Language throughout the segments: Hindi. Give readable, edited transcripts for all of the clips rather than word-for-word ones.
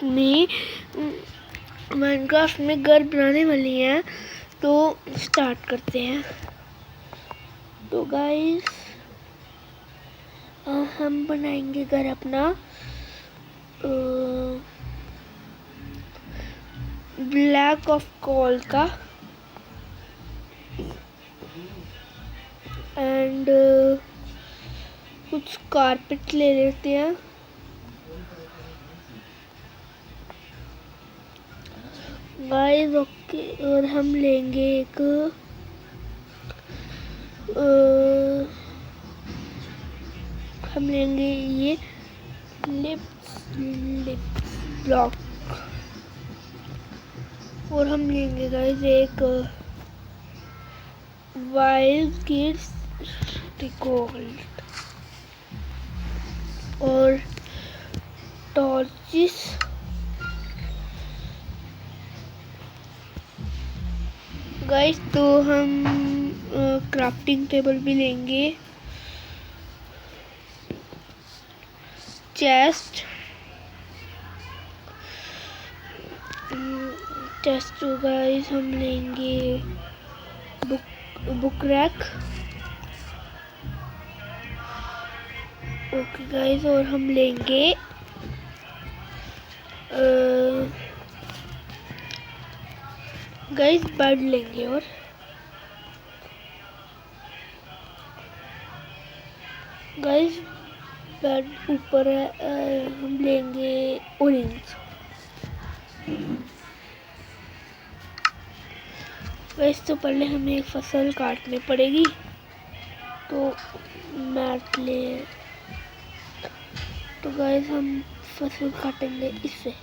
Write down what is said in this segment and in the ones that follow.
में घर बनाने वाली हैं, तो स्टार्ट करते हैं। तो गाइस हम बनाएंगे घर अपना ब्लैक ऑफ कोल का, एंड कुछ कारपेट ले लेते हैं। गाइस ओके, और हम लेंगे एक हम लेंगे ये लिप्स ब्लॉक, और हम लेंगे गाइस एक वाइल्ड किड्स गोल्ड और टॉर्चेस। गाइस तो हम क्राफ्टिंग टेबल भी लेंगे, चेस्ट तो गाइस हम लेंगे बुक रैक। ओके गाइस, और हम लेंगे गाइस बेड लेंगे, और गाइस बेड ऊपर है, हम लेंगे ऑरेंज। गाइस तो पहले हमें एक फसल काटनी पड़ेगी, तो मैट ले। तो गाइस हम फसल काटेंगे इससे।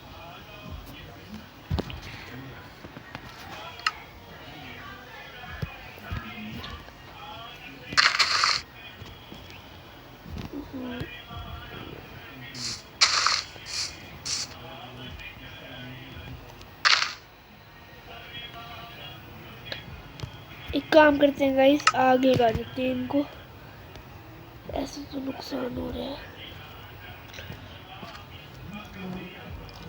एक काम करते हैं गाइस, आग लगा देते हैं इनको, ऐसे तो नुकसान हो रहा है।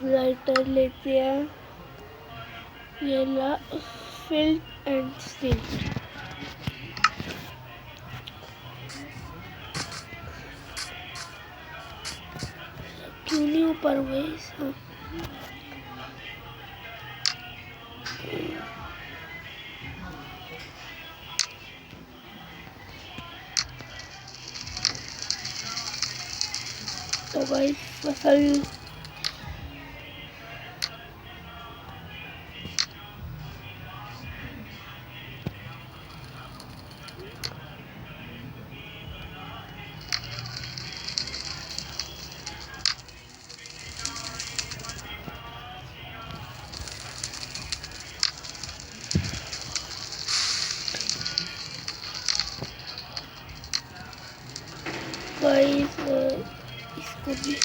लाइटर लेते हैं, ये ला फिल्ड एंड स्टील। क्यों नहीं ऊपर हुए? तो गाइस फसल गाइस इसको भी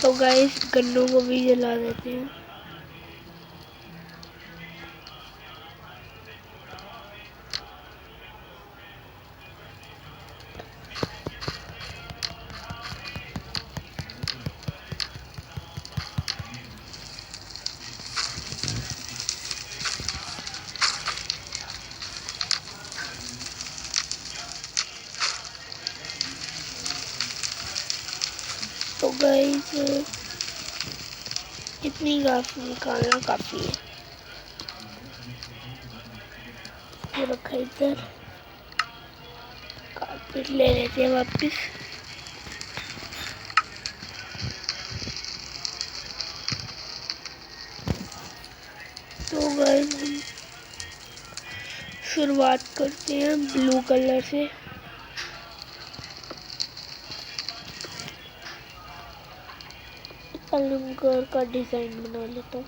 तो गाइस गन्नों को भी जला देते हैं। तो गाइस इतनी घास निकालना काफी है। ये रखा इधर, कारपेट ले लेते हैं वापस। तो गाइस हम शुरुआत करते हैं ब्लू कलर से। पहले हम घर का डिजाइन बना लेता हूँ।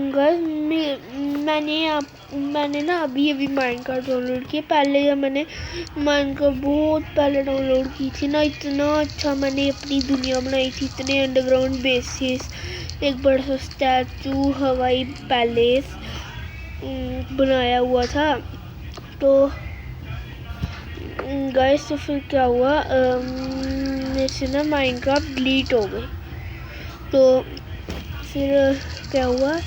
गाइस मैंने ना अभी माइनक्राफ्ट डाउनलोड किया। पहले जब मैंने माइनक्राफ्ट बहुत पहले डाउनलोड की थी ना, इतना अच्छा मैंने अपनी दुनिया बनाई थी, इतने अंडरग्राउंड बेसिस, एक बड़ा सा स्टैचू, हवाई पैलेस बनाया हुआ था। तो गाइस तो फिर क्या हुआ, मेरे से ना माइनक्राफ्ट डिलीट हो गई। तो फिर क्या हुआ,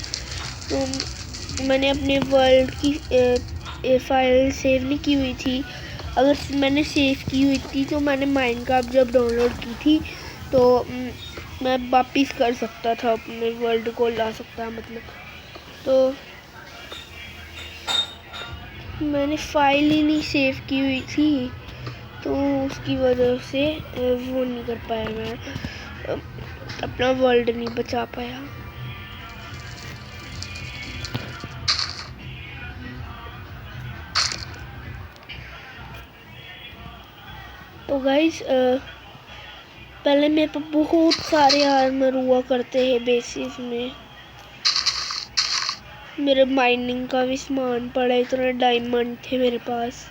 तो मैंने अपने वर्ल्ड की फाइल सेव नहीं की हुई थी। अगर मैंने सेव की हुई थी तो मैंने माइनक्राफ्ट जब डाउनलोड की थी तो मैं वापिस कर सकता था, अपने वर्ल्ड को ला सकता, मतलब। तो मैंने फाइल ही नहीं सेव की हुई थी, तो उसकी वजह से वो नहीं कर पाया, मैं अपना वर्ल्ड नहीं बचा पाया। तो गाइस पहले मेरे पास बहुत सारे आर्मर हुआ करते हैं बेसिस में, मेरे माइनिंग का भी सामान पड़ा, इतने डायमंड थे मेरे पास।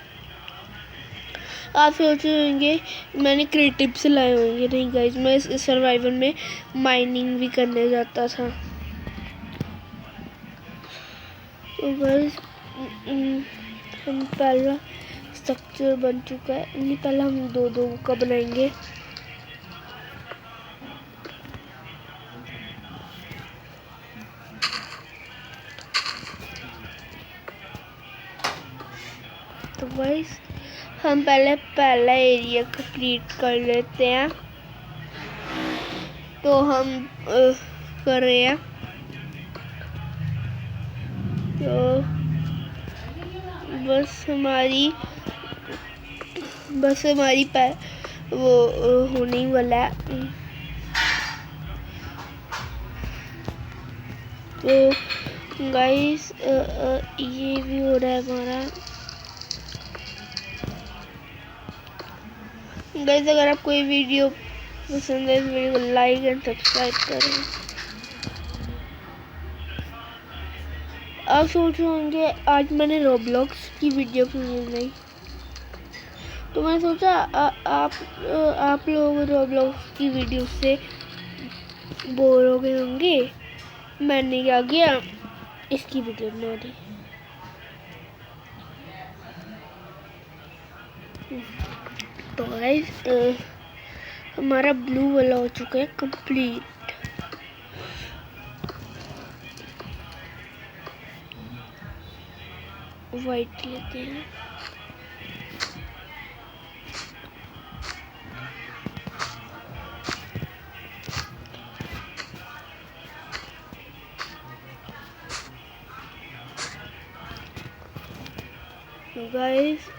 आप सोच रहे होंगे मैंने क्रिएटिव से लाए होंगे, नहीं गाइस, मैं सर्वाइवल में माइनिंग भी करने जाता था। तो गाइस हम पहला स्ट्रक्चर बन चुका है, नहीं पहला हम दो का बनाएंगे। तो गाइस हम पहला एरिया कंप्लीट कर लेते हैं। तो हम कर रहे हैं, तो बस हमारी वो होने ही वाला है। तो गाइस ये भी हो रहा है हमारा। गाइस अगर आपको ये वीडियो पसंद है, इस वीडियो को लाइक एंड सब्सक्राइब करें। आप सोच रहे होंगे आज मैंने रोब्लॉक्स की वीडियो क्यों नहीं, तो मैंने सोचा आप लोग रोब्लॉक्स की वीडियो से बोर हो गए होंगे, मैंने क्या किया, इसकी वीडियो बना दी। तो गाइस हमारा ब्लू वाला हो चुका है कंप्लीट। वाइट लेते हैं। तो गाइस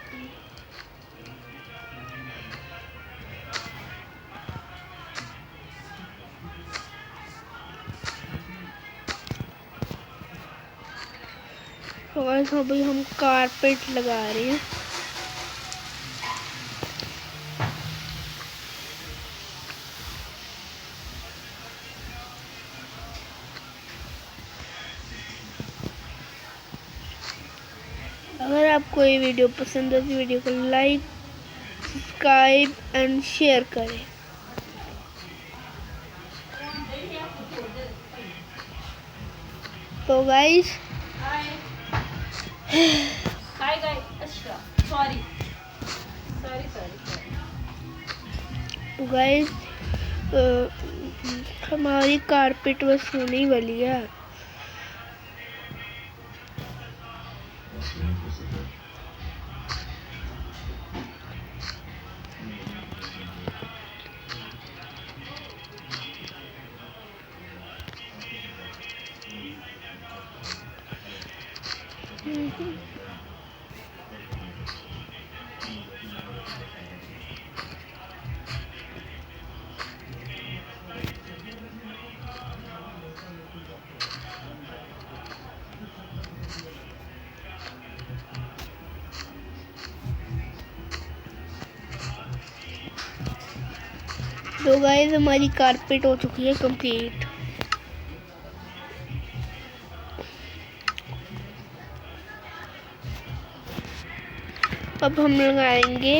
अभी हम कारपेट लगा रहे हैं। अगर आपको ये वीडियो पसंद है तो वीडियो को लाइक, सब्सक्राइब एंड शेयर करें। तो गाइस हाय गाइस, अच्छा सॉरी। तो गाइस हमारी कारपेट बस होने ही वाली है। तो गाइस हमारी कारपेट हो चुकी है कंप्लीट। अब हम लगाएंगे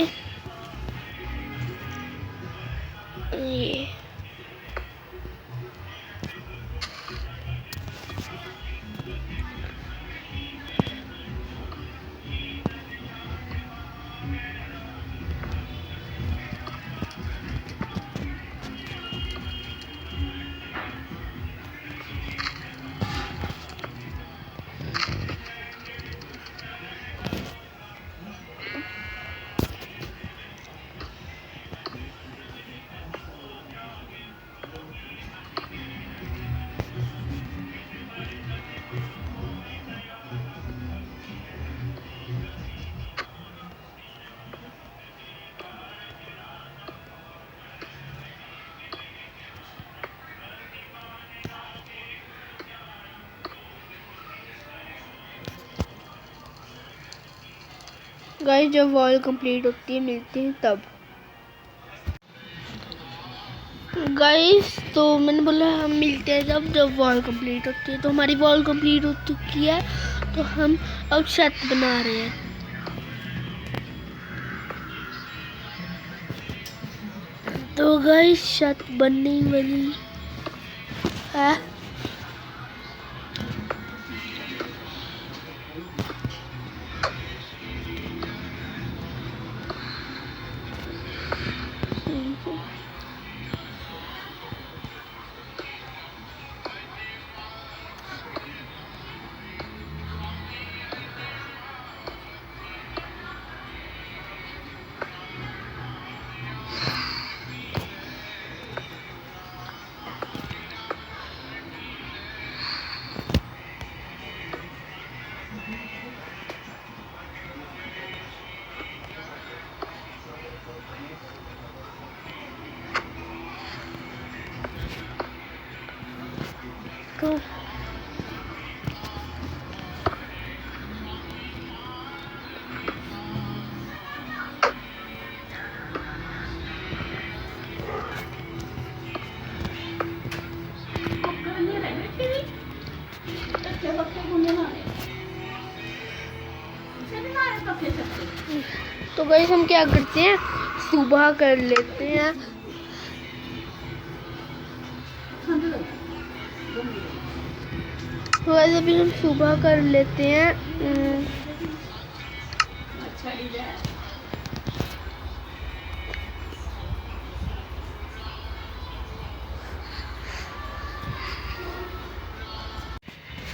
ये गाइस, जब वॉल कंप्लीट होती है मिलते हैं तब। गाइस, तो मैंने बोला हम मिलते हैं जब वॉल कंप्लीट होती है। तो हमारी वॉल कंप्लीट हो चुकी है, तो हम अब छत बना रहे हैं। तो गाइस, छत बनने वाली है। तो तो गाइस, हम क्या करते हैं, सुबह कर लेते हैं। तो गाइस, अभी हम सुबह कर लेते हैं।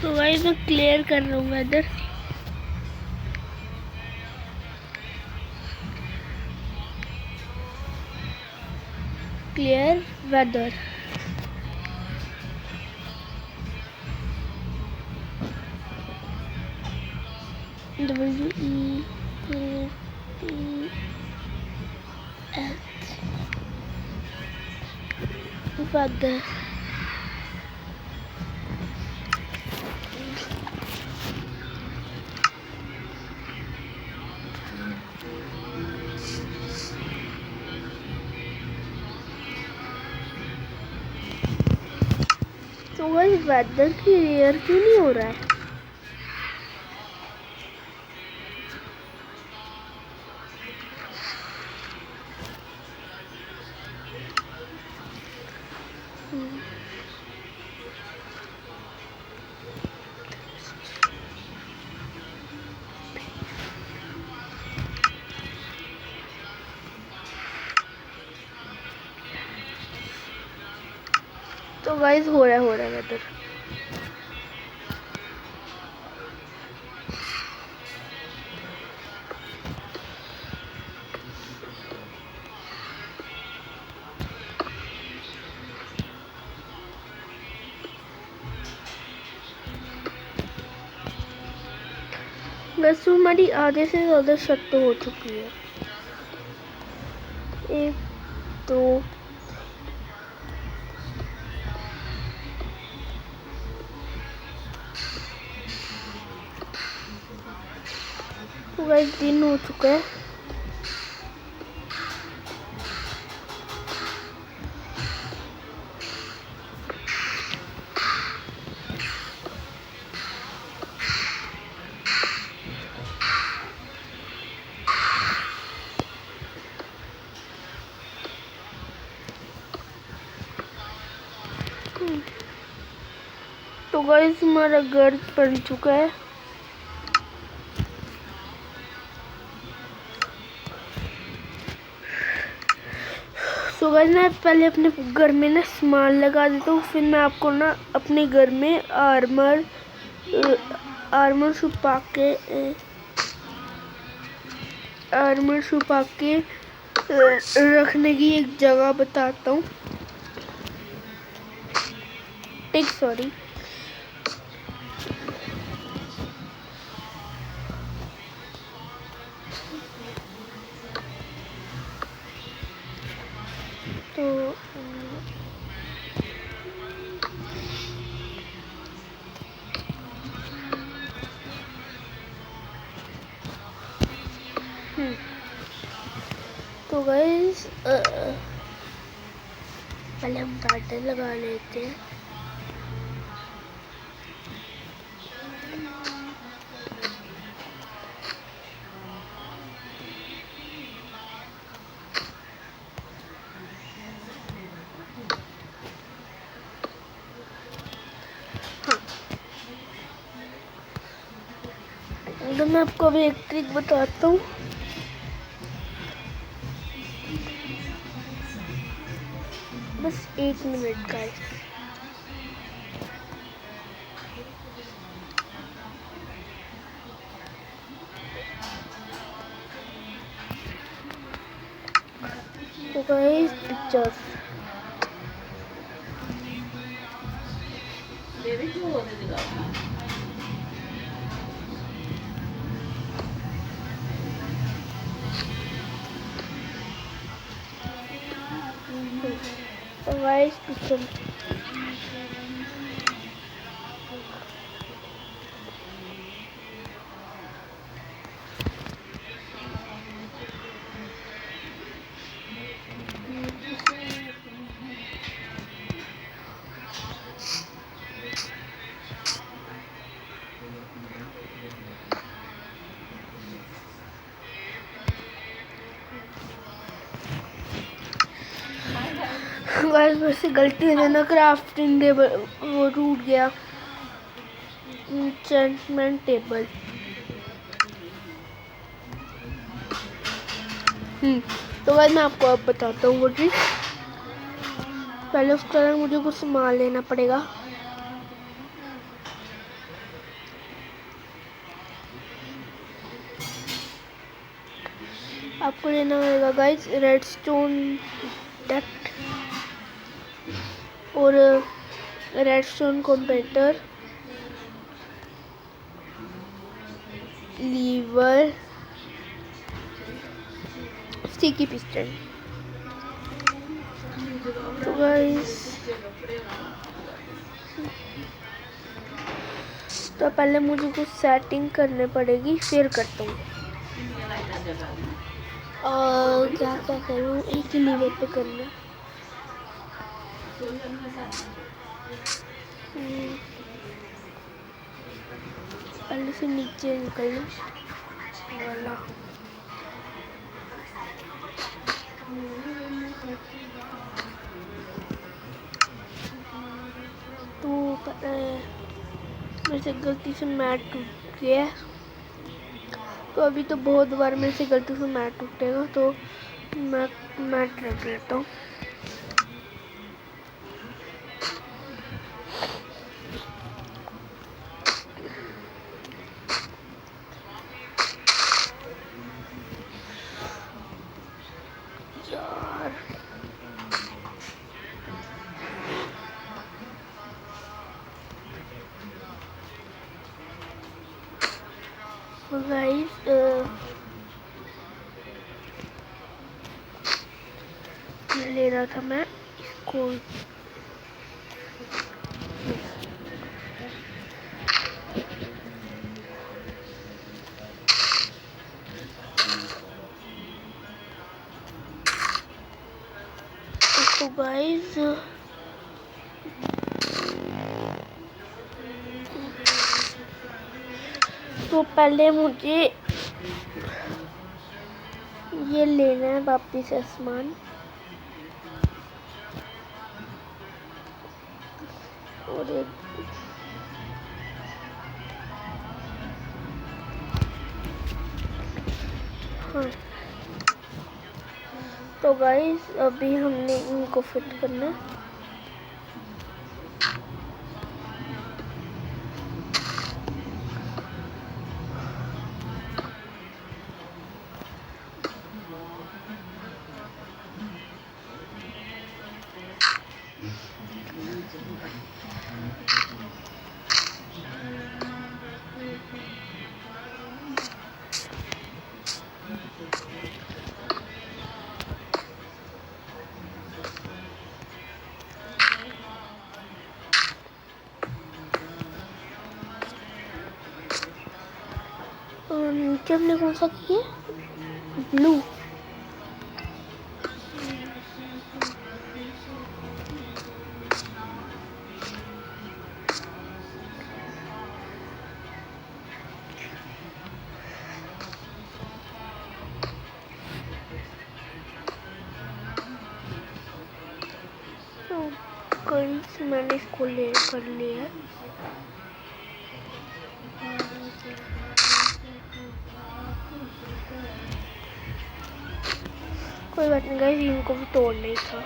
तो गाइस, मैं क्लियर कर रहा हूँ वेदर। Clear weather. वेदर। तो गाइस, वेदर क्लियर क्यों नहीं हो रहा है? तो गाइस, हो रहा है वेदर। वैसे हमारी आधे से ज़्यादा छत तो हो चुकी है। 1 2 पूरा 1 दिन हो चुका है। तो गाइस हमारा घर बन चुका है। तो गाइस मैं पहले अपने घर में ना सामान लगा देता हूँ, फिर मैं आपको ना अपने घर में आर्मर छुपा के रखने की एक जगह बताता हूँ। सॉरी। तो तो गाइस पहले हम टाइटल लगा लेते हैं। तो मैं आपको अभी एक ट्रिक बताता हूँ। बस 1 मिनट गाइस। तो गाइस पिक्चर्स पिक्चर गाइस वैसे गलती से ना क्राफ्टिंग टेबल वो टूट गया। Enchantment table. तो गाइस मैं आपको अब बताता हूँ वो चीज़। पहले उस तरह मुझे कुछ सामान लेना पड़ेगा। आपको लेना पड़ेगा गाइस रेडस्टोन डक्ट और redstone comparator, lever, sticky piston. तो गाइस तो पहले मुझे कुछ सेटिंग करने पड़ेगी, फिर करता हूँ। क्या करूँ, एक ही लीवर पे करना। पहले से नीचे निकलना वाला। तो पता है मेरे से गलती से मैट टूट गया। तो अभी तो बहुत बार मेरे से गलती से मैट टूटेगा, तो मैं मैट रख लेता हूँ। यार गाइस ले रहा था मैं इसको। तो गाइस तो पहले मुझे ये लेना है वापिस आसमान। और एक हाँ। तो गाइस अभी हमने इनको फिट करना है। नीचे हमने कौन सा किया? ब्लू। गाइस मैंने इसको ले कर लिया। कोई बात नहीं गाइस, इनको भी तोड़ना ही था।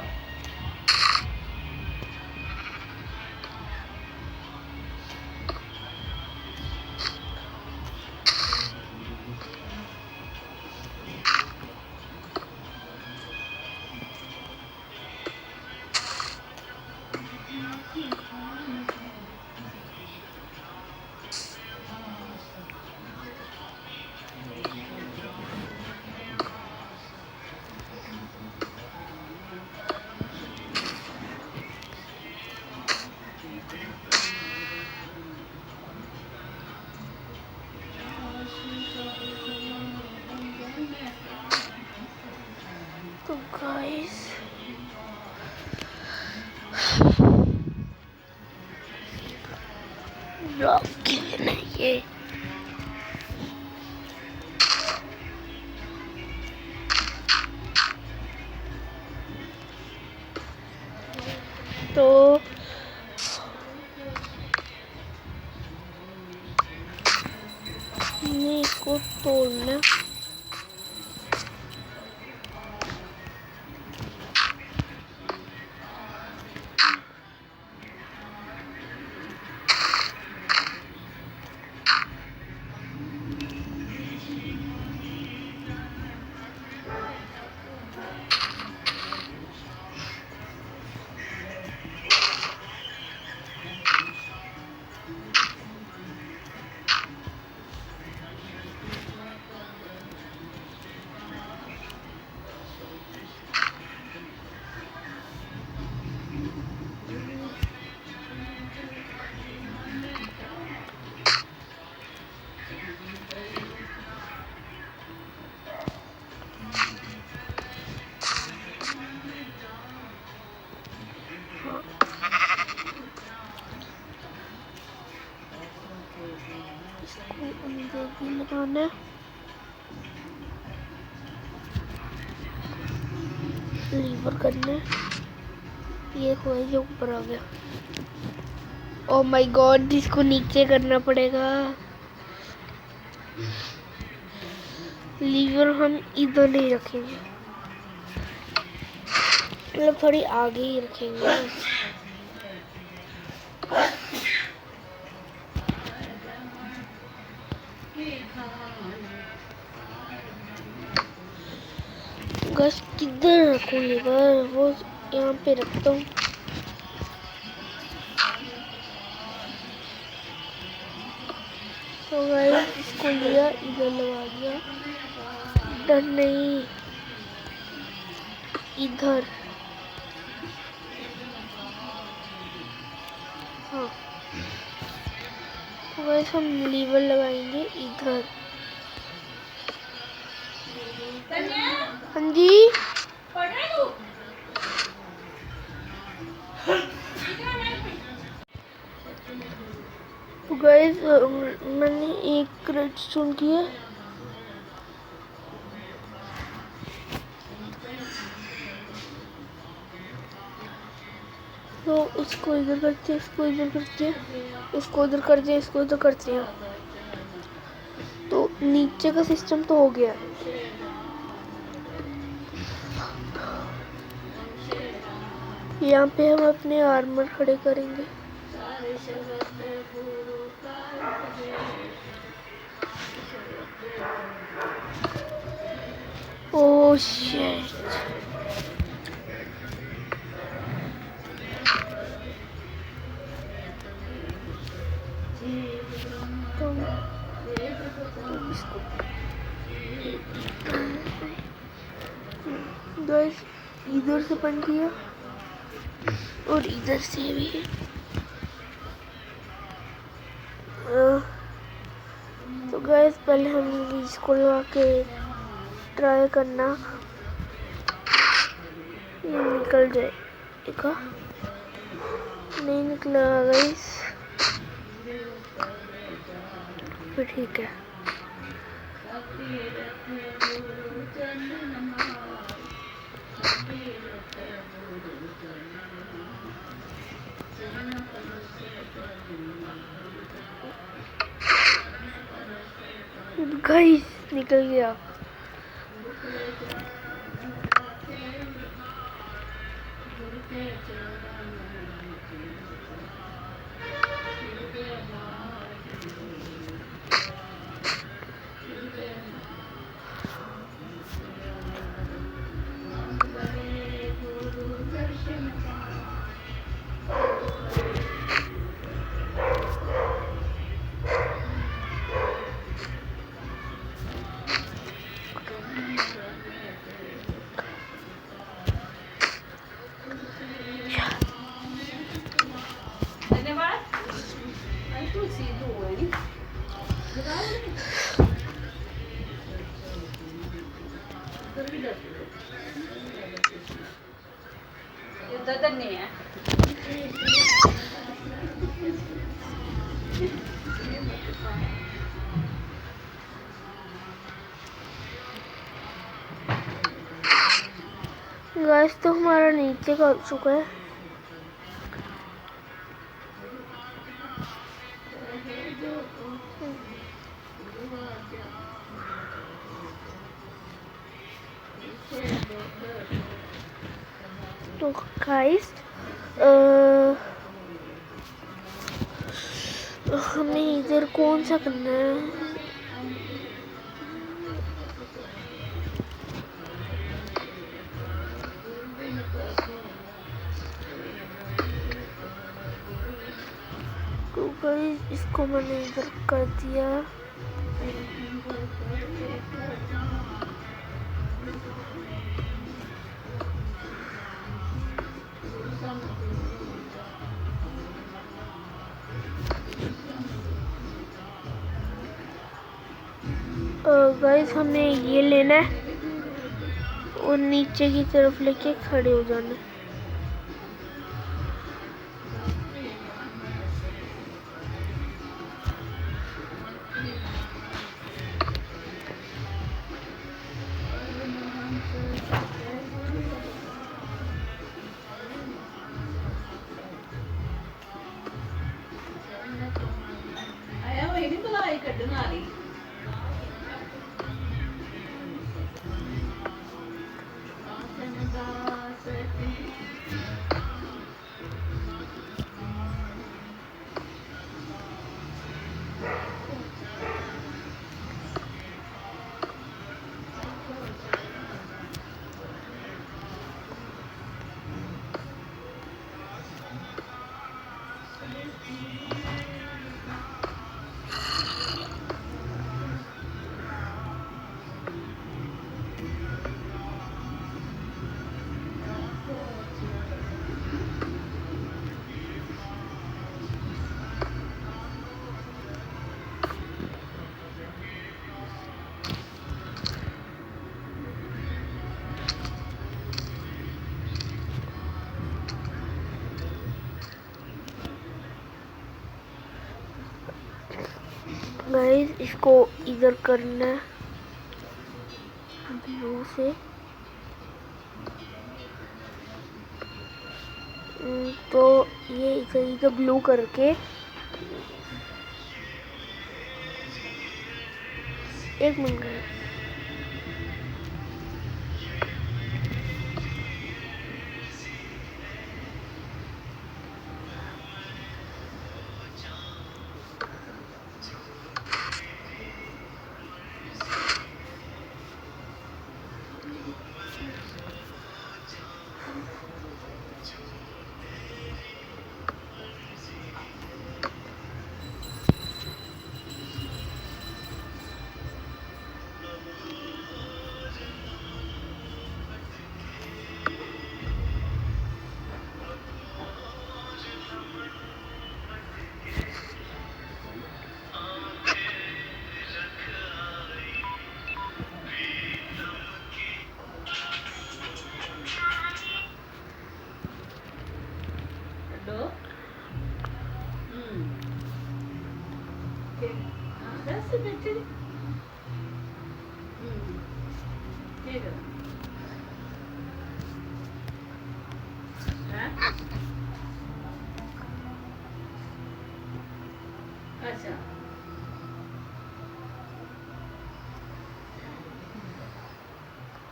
तो गाइस रॉकी नहीं ये तो इसको तोड़ना। अंदर भी लगाना है। लीवर करना है। ये कोई जो ऊपर आ गया। ओ माय गॉड, इसको नीचे करना पड़ेगा। लीवर हम इधर नहीं रखेंगे, मतलब थोड़ी आगे ही रखेंगे। गैस किधर रखूं लीवर? वो यहाँ पे रखता हूँ। तो गाइस इसको लिया, इधर लगा दिया। इधर नहीं, इधर। हाँ, तो गाइस हम लीवर लगाएंगे इधर। हाँ जी, तो गाइस मैंने एक रेडस्टोन किया। तो इसको इधर करते हैं, इसको इधर करते हैं, इसको उधर करते हैं, इसको इधर करते हैं। तो नीचे का सिस्टम तो हो गया। यहाँ पे हम अपने आर्मर खड़े करेंगे। Oh shit. गाइस इधर से बंद किया और इधर से भी। तो गाइस पहले हम इसको लगा के ट्राई करना, ये निकल जाएगा। नहीं निकला गाइस, फिर ठीक है। गाइस निकल गया। इधर नहीं है। गाइस तो हमारा नीचे का हो चुका है। तो गाइस हमें इधर कौन सा करना है? तो गाइस इसको मैंने इधर कर दिया। गाइस हमें ये लेना है और नीचे की तरफ लेके खड़े हो जाना है। आया वही नहीं बुलाई कटना रही। गाइस इसको इधर करना है ब्लू से, तो ये इधर ब्लू करके एक मिनट। हेलो बस बैठे ठीक है अच्छा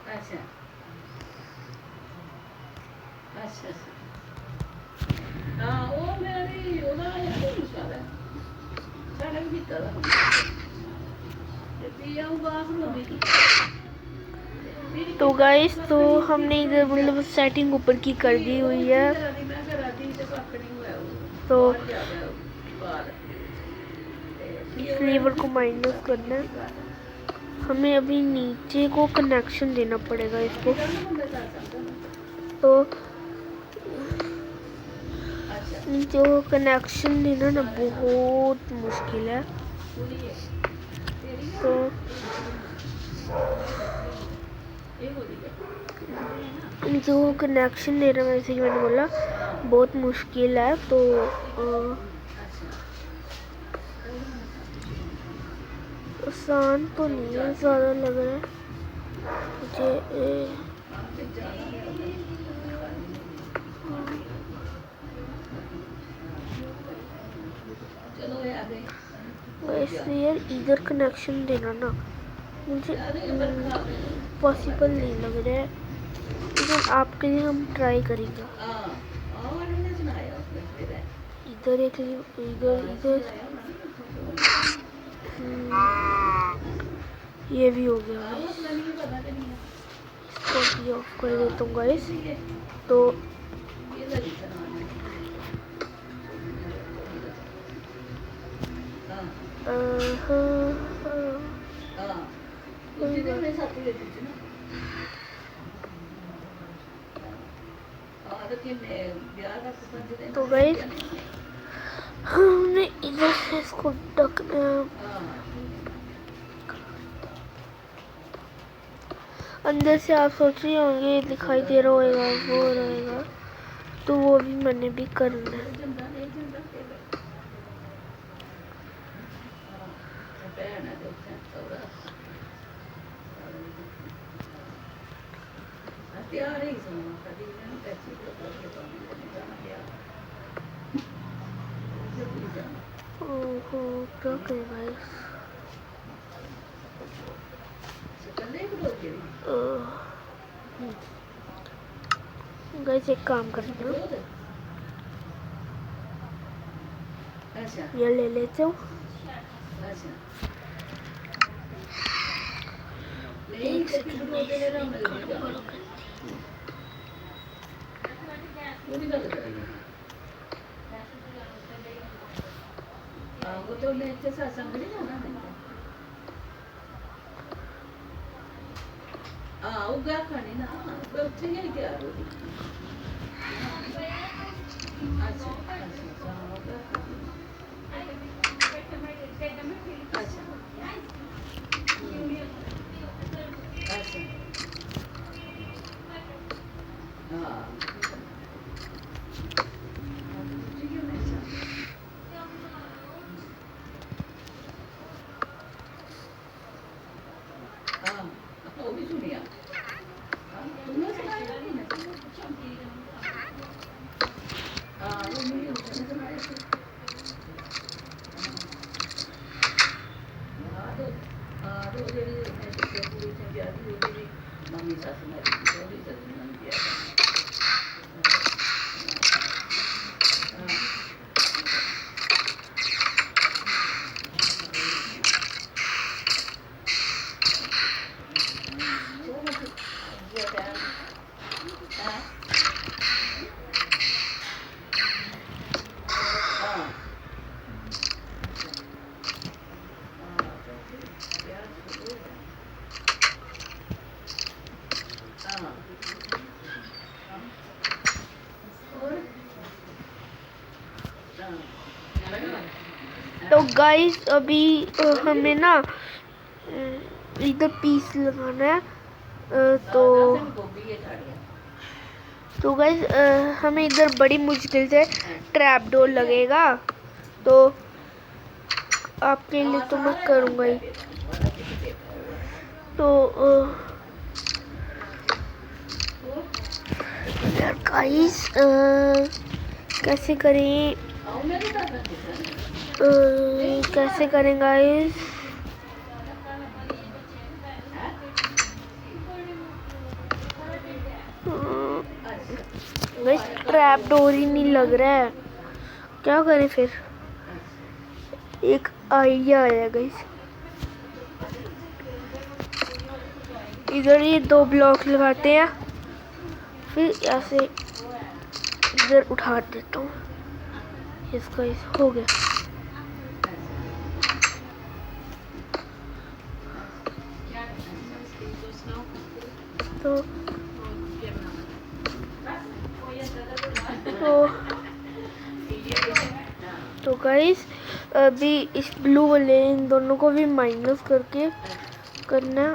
अच्छा अच्छा हाँ वो मेरी ਉਹਦਾ ਇਹ ਮੁਸ਼ਕਲ ਹੈ ਸਾਡਾ ਵੀ ਕੀਤਾ ਦਾ ਤੇ ਪੀਆ ਉਹ ਬਾਹਰ ਨੂੰ ਵੀ तो गाइस तो हमने इधर मतलब सेटिंग ऊपर की कर दी हुई है। तो इस लीवर को माइनस करना है। हमें अभी नीचे को कनेक्शन देना पड़ेगा इसको। तो नीचे को कनेक्शन देना ना बहुत मुश्किल है। तो जो कनेक्शन देना वैसे कि मैंने बोला बहुत मुश्किल है। तो आसान तो नहीं है, ज़्यादा लग रहा है मुझे। वैसे यार इधर कनेक्शन देना ना मुझे पॉसिबल नहीं लग रहा है, लेकिन आपके लिए हम ट्राई करेंगे। इधर एक इधर इधर ये भी हो गया। इसको भी ऑफ कर देता हूँ गाइस। तो तो गाइस हमने इधर से इसको ढकना। अंदर से आप सोच रहे होंगे दिखाई दे रहा होगा वो रहेगा, तो वो भी मैंने भी करना है। ओहो क्या करें भाई। गाइस एक काम करते हैं, ये ले लेते हूँ। एक सेकंड तो लेते सत्संग नहीं जाना उगा खाने ना उठे ही तैयार हो। अच्छा वो भी सुनिया तुमने सुनाया नहीं ना। तो गाइस अभी हमें ना इधर पीस लगाना है। तो गाइस हमें इधर बड़ी मुश्किल से ट्रैप डोर लगेगा, तो आपके लिए तो मैं करूँगा ही। तो यार गाइस कैसे करें, कैसे करें गाइस? गाइस ट्रैप डोर ही नहीं लग रहा है, क्या करें फिर? एक आइडिया आया गाइस, इधर ये 2 ब्लॉक लगाते हैं, फिर ऐसे इधर उठा देता हूँ इसका। हो गया। तो गाइस अभी इस ब्लू वाले इन दोनों को भी माइनस करके करना।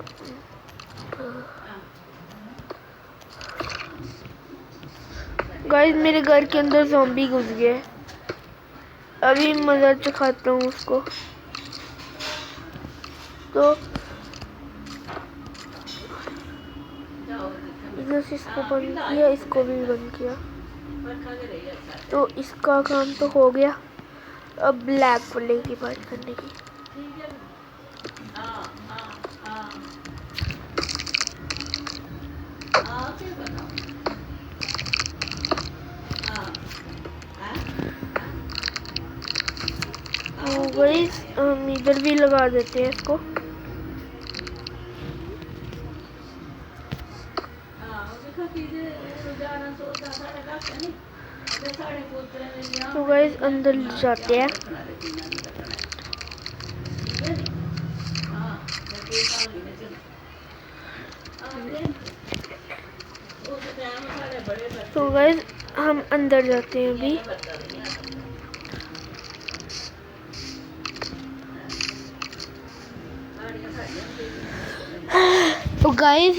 गाइस मेरे घर के अंदर ज़ॉम्बी घुस गया, अभी मज़ा चखाता हूँ उसको। तो इधर से इसको बंद किया, इसको भी बंद किया, तो इसका काम तो हो गया। अब ब्लैक वाले की बात करने की। तो गाइस हम इधर भी लगा देते हैं इसको। तो गाइस अंदर जाते हैं। तो गाइस हम अंदर जाते हैं अभी। तो गाइस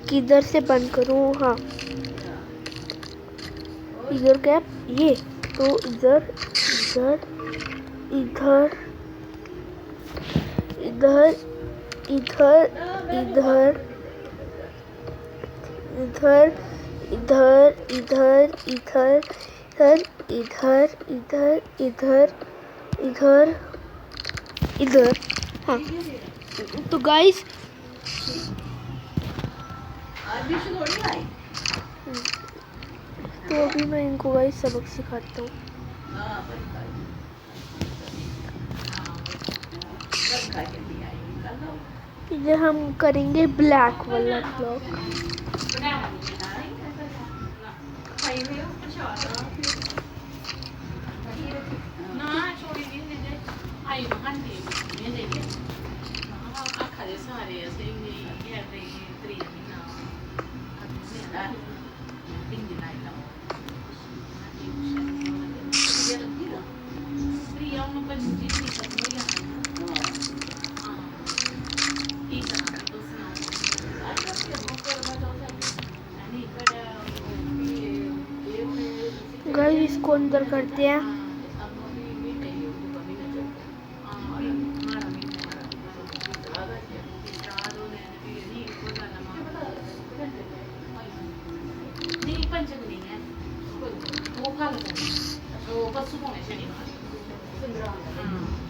किधर से बंद करूँ? हाँ इधर क्या ये, तो इधर इधर इधर इधर इधर इधर इधर इधर इधर इधर इधर इधर इधर इधर। हाँ तो गाइस तो अभी मैं इनको गाइस सबक सिखाता हूँ। ये हम करेंगे ब्लैक वाला ब्लॉक। गाइस इसको अंदर करते हैं।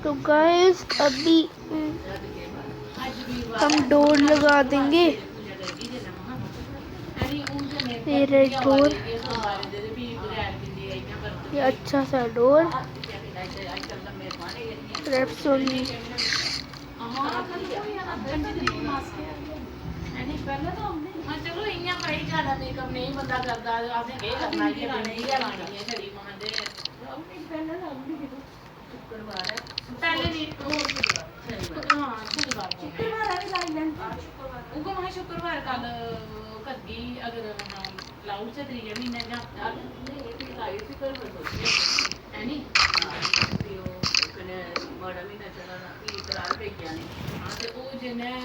तो गाइस अभी हम डोर लगा देंगे, ये रेड डोर, ये अच्छा सा डोर रेप्सोनी। चलो इ'यां भाई ज्यादा मेकअप नहीं बंदा करदा, असें केह् करना, इ'यै लानी है छड़ी मां दे। शुक्रवार है पहले नहीं, हाँ शुक्रवार भी लाई लैंदे, उ'ऐ महां शुक्रवार कल करगी अगर लाउड से 3 म्हीने जां नहीं लाई सी कर है नी। मैं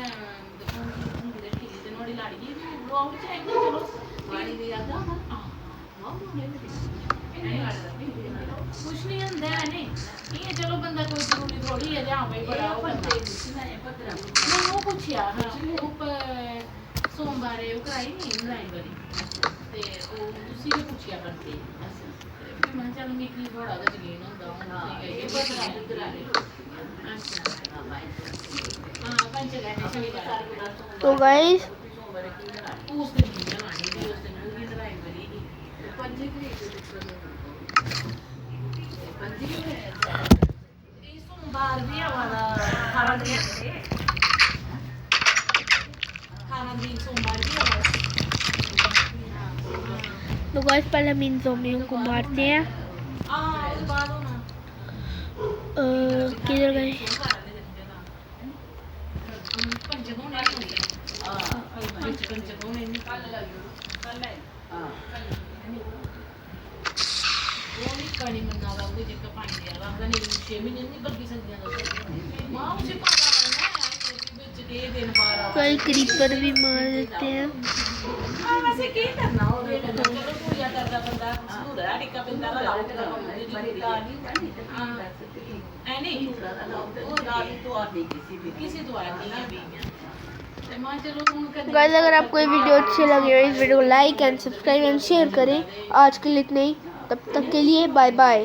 देखी ते नोड़ी लाड़ी जी ब्लॉग च आई चलो वाली दी आता हां कुछ नहीं होंदा है नहीं ये चलो बंदा कोई जरूरी थोड़ी है जहां भाई बड़ा हो बंदे मैं वो पूछया सोमवार वो कराई नहीं ड्राइवरी ते वो उसी ने पूछया करते फिर मैं चल मिकी थोड़ा सा यकीन होंदा हूं ये बता अच्छा हां पंच गए तो गाइस उस दिन नहीं आनी थी उस दिन वो ड्राइवरी की पंच सोमवार भी हमारा 18 दिन सोमवार भी हमारा तो गाइस पहले हम इन ज़ोंबियों को मारते हैं। उसके बाद होना किधर गए? कई क्रीपर भी मार देते हैं। वैसे की करना हो चलो पूजा करदा बंदा सूरा टिक्का पिंदा लाओ नहीं किसी तो आदमी है भी गाइस अगर आपको ये वीडियो अच्छी लगी हो इस वीडियो को like and subscribe and share करें। आज के लिए इतना ही, तब तक के लिए बाय बाय।